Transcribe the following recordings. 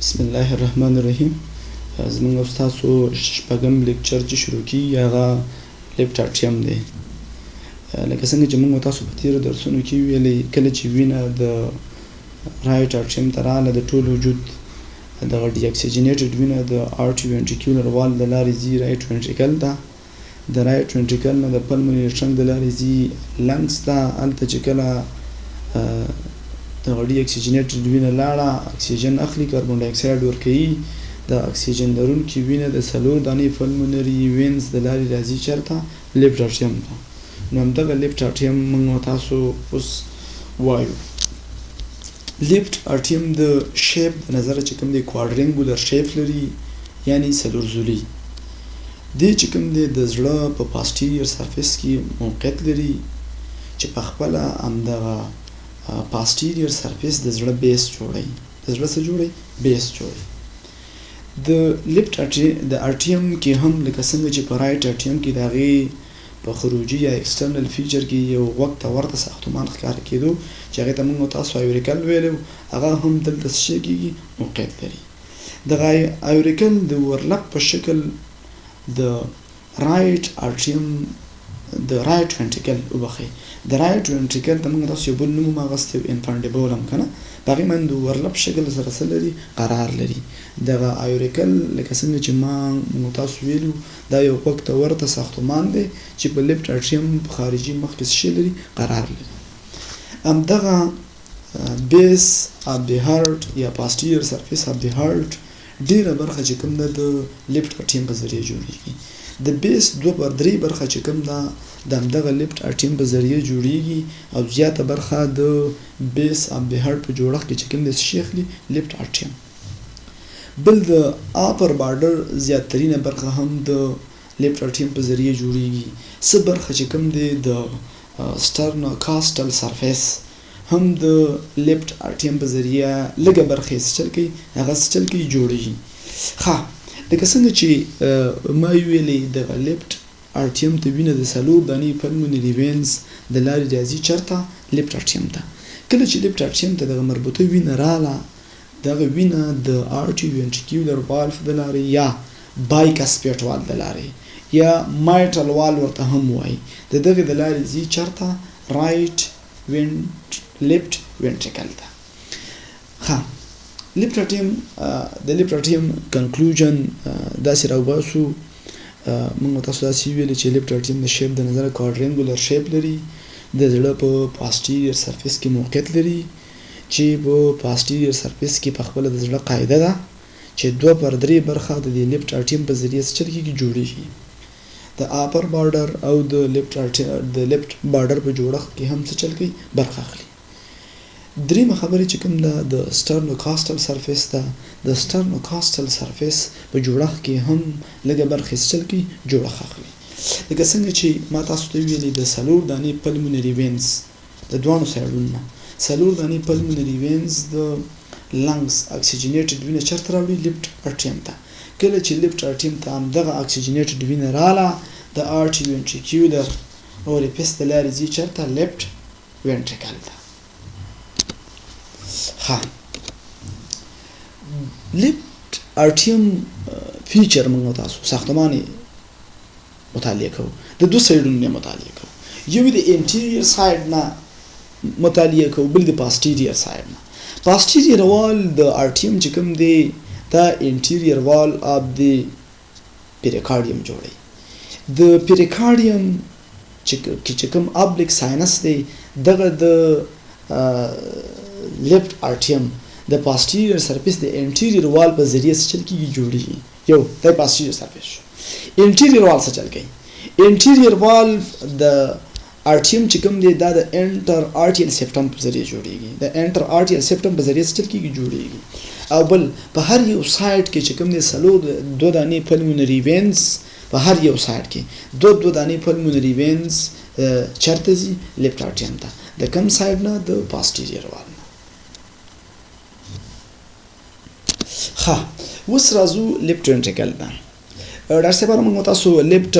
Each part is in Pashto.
بسم الله الرحمن الرحیم. زموږ استادو شپږم لیکچر چې شروع کیږي هغه لیفټ اټیم دی. لکه څنګه چې موږ تاسو په تیرو درسونو کې ویلي، کله چې وینه د رایټ اټیم ته راغله د ټول وجود دغه ډي اکسیجنیټډ وینه د آرټي وینټریکولر وال د لارې ځي رایټ وینټریکل ته، د رایټ وینټریکل نه د پلمونري ټرنک د لارې ځي لنګس ته. هلته چې کله دغه ډي اکسیجنیټډ وینه لاړه اکسیجن اخلي، کاربن ډای اکساید ورکوي، د اکسیجن لرونکي وینه د څلور دانې پلمونري وینز د لارې راځي چېرته؟ لیفټ اټیم ته. نو همدغه لیفټ اټیم موږ تاسو اوس وایو. لیفټ اټیم د شیپ د نظره چې کوم دی کوادرنګولر شیپ لري، یعنی څلورزولي. دې چې کوم دی د زړه په پاسټیریر سرفیس کې موقعیت لري چې په خپله همدغه پاسټیریر سرفیس د زړه بیس جوړوي. د زړه څه جوړوي؟ بیس جوړوي. د لیفټ اټیم کې هم لکه څنګه چې په رایټ اټیم کې د هغې په خروجي یا ایکسټرنل فیچر کې یو غوږ ته ورته ساختمان ښکاره کېدو چې هغې ته موږ تاسو ایوریکل ویلو، هغه هم دلته څه شی کېږي؟ موقعیت لري. دغه ایوریکل د ورلپ په شکل د رایټ اټیم د رایټ وینټریکل وبخښئ د رایټ وینټریکل ته موږ تاسو یو بل نوم هم اخیستی و، انفانډیبولم که نه، په هغې باندې د ورلپ شکل سره څه لري؟ قرار لري. دغه ایوریکل لکه څنګه چې موږ تاسو ویلو دا یو غوږ ته ورته ساختمان دی چې په لیفټ اټیم په خارجي مخ کې څه شی لري؟ قرار لري. همدغه بیس اف د هارټ یا پاسټیریر سرفیس اف د هارټ ډېره برخه چې کوم ده د لیفټ اټیم په ذریعه جوړیږي. د بیس 2/3 برخه چې کوم ده د همدغه لیفټ اټیم په ذریعه جوړیږي، او زیاته برخه د بیس اف د هارټ په جوړښت کې چې کوم دی څه شی اخلي؟ لیفټ اټیم. بل د اپر بارډر زیاترینه برخه هم د لیفټ اټیم په ذریعه جوړیږي. څه برخه چې کوم دی د سټرنوکاسټل سرفیس هم د لیفټ اټیم په ذریعه لږه برخه یې څه چل کوي؟ هغه څه چل کوي؟ جوړیږي. ښه، لکه څنګه چې ما ویلې دغه لیفټ اټیم ته وینه د څلور دانې پلمونري وینز د لارې راځي چېرته؟ لیفټ اټیم ته. کله چې لیفټ اټیم ته دغه مربوطه وینه راغله، دغه وینه د آرټي وینټریکولر والف د لارې یا بایکسپیټ وال د لارې یا مایټرل وال ورته هم وایي، د دغې د لارې ځي چېرته؟ رایټ لیفټ وینټریکل ته. ښه، لیفټ اټیم د لیفټ اټیم کنکلوژن داسې راوباسو. موږ تاسو داسې ویلي چې لیفټ اټیم د شیپ د نظره کوادرنګولر شیپ لري، د زړه په پاسټیریر سرفیس کې موقعیت لري چې په پاسټیریر سرفیس کې په خپله د زړه قاعده ده چې 2/3 برخه د دې لیفټ اټیم په ذریعه څه چل کېږي؟ جوړېږي. د اپر بارډر او د لیفټ بارډر په جوړښت کې هم څه چل کوي؟ برخه اخلي. دریمه خبرې چې کوم ده د سټرنوکاسټل سرفیس ده. د سټرنوکاسټل سرفیس په جوړښت کې هم لږه برخه څه چل کوي؟ جوړښت اخلي. لکه څنګه چې ما تاسو ته ویلي د څلور دانې پلمونري وینز د دواړو سایډونو نه څلور دانې پلمونري وینز د لنګس اکسیجنیټډ وینه چېرته راوړي؟ لیفټ اټیم ته. کله چې لیفټ اټیم ته همدغه اکسیجنیټډ وینه راغله د آرټي وینټریکولر اوریفیس د لارې ځي چېرته؟ لیفټ وینټریکل ته. ښه، لیفټ اټیم فیچر موږ تاسو ساختمان مطالعه کوو، د دوه سایډونو نه مطالعه کوو. یو د انټیریر سایډ نه مطالعه کوو، بل د پاسټیریر سایډ نه. پاسټیریر وال د اټیم چې کوم دی دا انټیریر وال اف د پیریکارډیم جوړوي. د پیریکارډیم چې کوم ابلیک ساینس دی دغه د لیفټ اټیم د پاسټیریر سرفیس د انټیریر وال په ذریعه څه چل کېږي؟ جوړېږي. یو دا پاسټیریر سرفیس شو. انټیریر وال څه چل کوي؟ انټیریر وال د اټیم چې کوم دی دا د انټر آرټیل سیپټم په ذریعه جوړېږي. د انټر آرټیل سیپټم په ذریعه څه چل کېږي؟ جوړېږي. او بل په هر یو سایډ کې چې کوم دی څلور دوه دانې پلمونري وینز په هر یو سایډ کې دوه دانې پلمونري وینز چېرته ځي؟ لیفټ اټیم ته. د کوم سایډ نه؟ د پاسټیریر وال نه. ښه، اوس راځو لیفټ وینټریکل ته. ډاکټر صاحب موږ تاسو لیفټ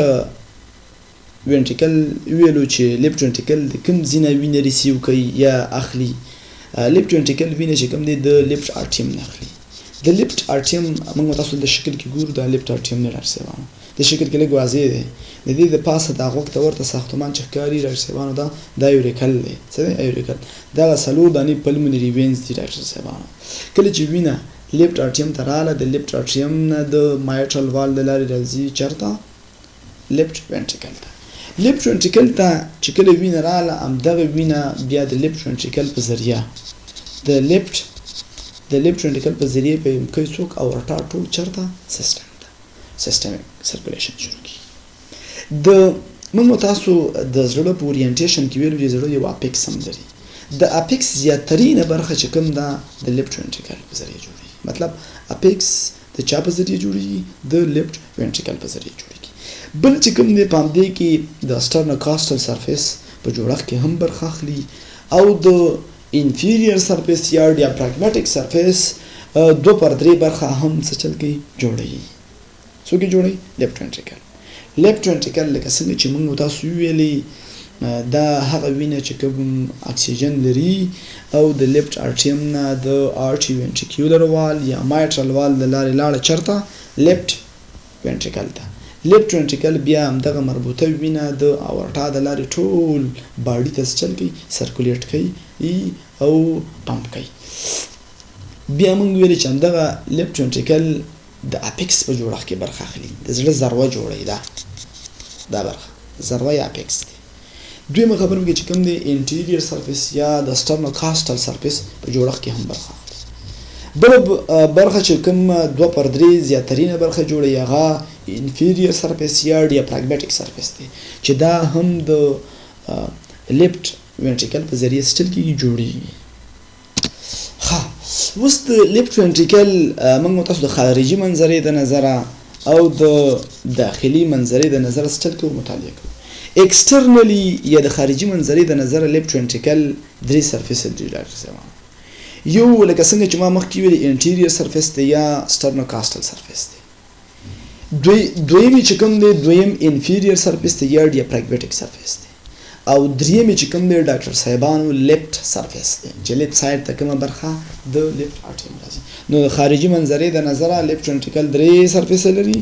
وینټریکل ویلو چې لیفټ وینټریکل د کوم ځای نه وینه ریسیو کوي یا اخلي. لیفټ وینټریکل وینه چې کوم دی د لیفټ اټیم نه اخلي. د لیفت ارټیم موږ تاسو د شکل کې ګورو د لیفت ارټیم نه راځي د شکل کې لږ واضح دی د دې د پاسه د غوږ ته ورته ساختمان چې ښکاري راځي دا یوریکل دی څه دی یوریکل دا سلور دانی پلمونری وینز دي راځي کله چې وینه لیفت ارټیم ته رااله د لیفت ارټیم نه د مایټرال وال د لارې راځي چرته لیفت وینټریکل ته لیفت وینټریکل ته چې کله وینه رااله همدغه وینه بیا د لیفت وینټریکل په ذریعه د لیفت وینټریکل په ذریعه په کوي څوک او ورټا ټول چرته سیستمیک سرکولیشن شروع کی د موږ تاسو د زړه په اورینټیشن کې ویلو چې زړه یو اپیکس هم لري د اپیکس زیاترینه برخه چې کوم دا د لیفت وینټریکل په ذریعه جوړي مطلب اپیکس د چا په ذریعه جوړي د لیفت وینټریکل په ذریعه جوړي بل چې کوم دی پام دی کې د سټرنوکاسټل سرفیس په جوړښت کې هم برخه اخلي او د انفیریور سرفیس یا ډیافراګماټیک سرفیس دو پر درې برخه هم څه چل کې جوړي څوک جوړي لیفت وینټریکل لکه څنګه چې موږ تاسو ویلي دا هغه وینه چې کوم اکسیجن لري او د لیفت ارټیم نه د آرټری وینټریکولر وال یا مایټرال وال د لارې لاړه چرته لیفت وینټریکل ته لیفت وینټریکل بیا هم دغه مربوطه وینه د اورټا د لارې ټول باډي ته چل کوي سرکولیټ کوي او پمپ کوي بیا موږ ویل چې دغه لیفت وینټریکل د اپیکس په جوړښت کې برخه اخلي د زړه ذروه جوړي دا برخه ذروه یا اپیکس دی دویمه خبره کې چې کوم دی انټیریور سرفیس یا د سټرنوکاسټل سرفیس په جوړښت کې هم برخه اخلي بل برخه چې کوم دوه پر درې زیاترینه برخه جوړي هغه انفیریور سرفیس یا ډیافراګماټیک سرفیس دی چې دا هم د لیفت وینټریکل په ذریعه سټل کې جوړیږي ها اوس د لیفت وینټریکل موږ تاسو د خارجي منظرې د نظره او د داخلي منظرې د نظره سټل کې مطالعه کوو ایکسټرنلی یا د خارجي منظرې د نظره لیفت وینټریکل درې سرفیس لري یو لکه څنګه چې ما مخکې ویلي انټیریور سرفیس دی یا سټرنوکاسټل سرفیس دی دویم چې کوم دی دویم انفیریور سرفیس دی یا ډیافراګماټیک سرفیس دی او دریم چې کوم دی ډاکټر صاحبانو لیفت سرفیس دی چې لیفت ساید ته کومه برخه د لیفت ارټیم راځي نو د خارجي منظرې د نظره لیفت وینټریکل درې سرفیس لري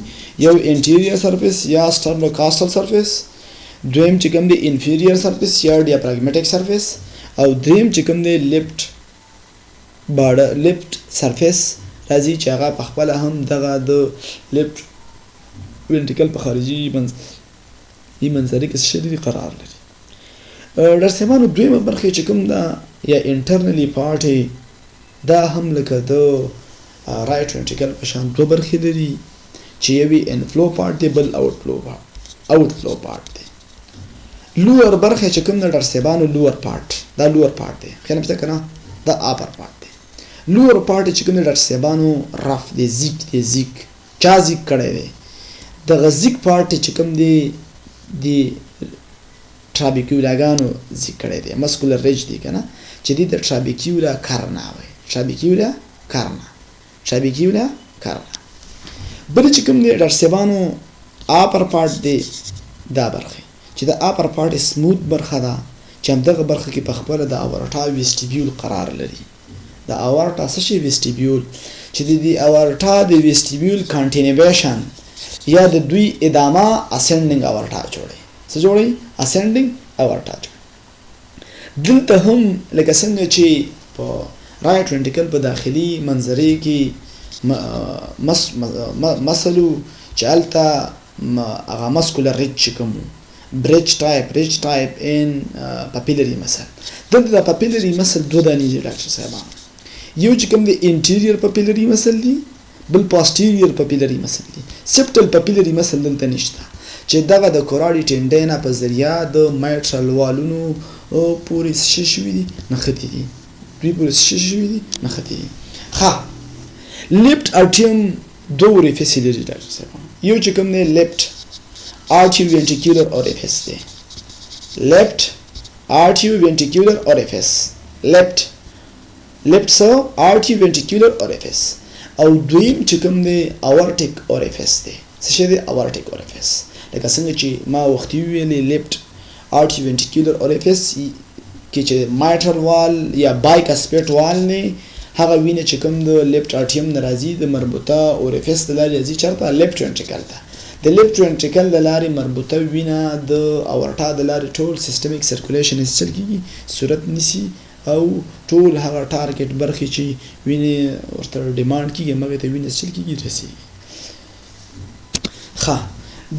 یو انټیریور سرفیس یا سټرنوکاسټل سرفیس دویم چې کوم دی انفیریور سرفیس یا ډیافراګماټیک سرفیس او دریم چې کوم دی لیفت سرفیس راځي چې هغه په خپل هم دغه د لیفت وینټریکل په خارجي منظرې کې شدید قرار لري درسمانو دویمه برخه چې کوم دا یا انټرنلی پارت دا هم لکه د رائټ وینټریکل په شان دوه برخې لري چې یوی انفلو پارت دی بل آوټ فلو پارت دی لوور برخه چې کوم د درسمانو لوور پارت دی خیال پته کنه دا اپر پارت دی لوور پارت چې کوم د درسمانو رف دی زیک چا زیک کړي دی د غزیک پارت چې کوم دی ټرابیکیولاګانو ذکر دی مسکولر ریج دی کنه چې د ټرابیکیولا کارنا وي ټرابیکیولا کارنا بل چې کوم دی درسبانو اپر پارت دی دا برخه چې د اپر پارت سموث برخه ده چې همدغه برخه کې په خپل د اورټا ویسټیبیول قرار لري د اورټا څه شی ویسټیبیول چې د اورټا د ویسټیبیول کانټینیویشن یا د دوی ادامه اسندنګ اورټا جوړي څه جوړي اسندنګ اورټا دلته هم لکه څنګه چې په رائټ وینټریکل په داخلي منظرې کې مسلو چالتا هغه مسکولر ریچ کوم بريدج ټایپ ان پاپیلری مسل دلته د پاپیلری مسل دوه دانې دي ډاکټر صاحب یو چې کوم د انټیریور پاپیلری مسل دی بل پاسټیریور پاپیلری مسل دی سپټل پاپیلری مسل دلته نشته چې دغه د کوراډي ټینډینا په ذریعہ د مایټرال والونو پورې ششوي دي نختی دي ها لیفت ارټیم دوه ریفیس لري ډاکټر صاحب یو چې کوم دی لیفت arterial ventricular orifice دی left arterial ventricular orifice left arterial ventricular orifice او دویم چې کوم دی aortic orifice دی څه شي دی aortic orifice لکه څنګه چې ما وختي ویلې left arterial ventricular orifice کې چې mitral wall یا bicuspid wall نه هغه وینه چې کوم د لیفت ارټیم نه راځي د مربوطه اوریفیس د لارې راځي چېرته لیفت وینټریکل ته د لیفت وینټریکل د لارې مربوطه وینه د اورټا د لارې ټول سیستمیک سرکولیشن یې چل کېږي صورت نیسي او ټول هغه ټارګټ برخې چې وینې ورته ډیمانډ کېږي هغې ته وینه چل کېږي رسېږي. ښه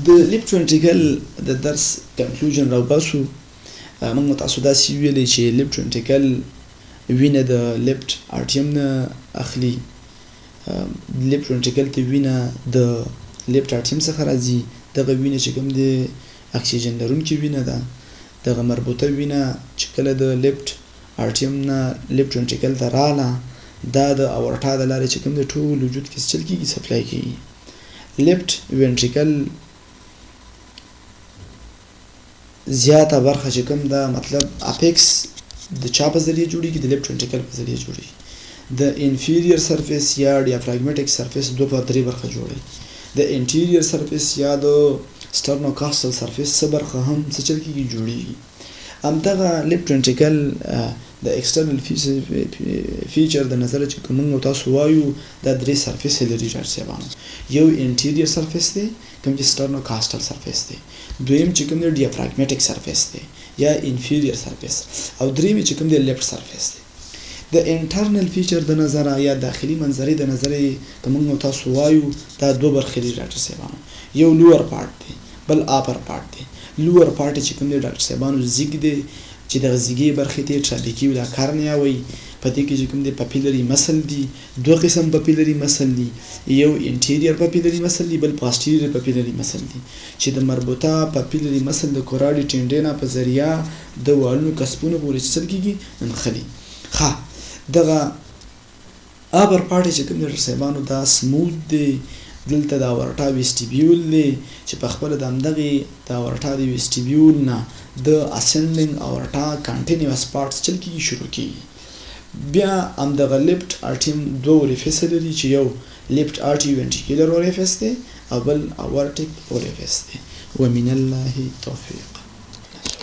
د لیفت وینټریکل د درس کنکلوژن راوباسو. موږ تاسو داسې ویلی چې لیفت وینټریکل وینه د لیفت ارټیم نه اخلي. لیفت وینټریکل ته وینه د لیفت ارټیم څخه راځي. دغه وینه چې کوم د اکسیجن لرونکې وینه ده دغه مربوطه وینه چې کله د لیفت ارټیم نه لیفت وینټریکل ته راله دا د اورټا د لارې چې کوم د ټول وجود کې چل کېږي سپلای کېږي. لیفت وینټریکل زیاته برخه چې کوم ده مطلب اپیکس د چا په ذریعه جوړیږي د لیفت وینټریکل په ذریعه جوړیږي. د انفیریور سرفیس یا ډیافراګمټیک سرفیس دوه په درې برخه جوړوي. د انټیریور سرفیس یا د سټرنوکاسټل سرفیس څه برخه هم څه چل کېږي جوړیږي. همدغه لیفت وینټریکل د ایکسټرنل فیچر د نظره چې موږ تاسو وایو دا درې سرفیس لري ډاکټر. یو انټیریور سرفیس دی کوم چې سټرنوکاسټل سرفیس دی. دویم چې کوم دی ډیافراګمټیک سرفیس دی یا انفیریور سرفیس او دریم چې کوم دی لیفت سرفیس دی. د انټرنل فیچر د نظره یا داخلي منظرې د نظره که موږ تاسو وایو دا دوه برخې دي ډاکټر صاحبانو. یو لوور پارت دی بل اپر پارت دی. لوور پارت چې کوم دی ډاکټر صاحبانو زیږ دی چې دغه زیږې برخې ته ټراپیکي ولا کارنیا وایي. په دې کې چې کوم دی پاپیلري مسل دي. دوه قسم پاپیلري مسل دي. یو انټیریور پاپیلري مسل دی بل پاسټیریور پاپیلري مسل دی چې د مربوطه پاپیلري مسل د کوراډي ټینډینا په ذریعه د والونو کسبونو پورې چل کېږي ننخلي. ښه دغه ابر پارت چې کوم دی ډاکټر صاحبانو دا سموث دی. دلته د اورټا ویسټیبیول دی چې په خپله د همدغې د اورټا د ویسټیبیول نه د اسنډینګ اورټا کانټینیوس پارټس چل کېږي شروع کېږي. بیا همدغه لیفت ارټیم دوه اوریفیس لري چې یو لیفت ارټي وینټریکولر اوریفیس دی او بل اورټیک اوریفیس دی. ومن الله توفیق.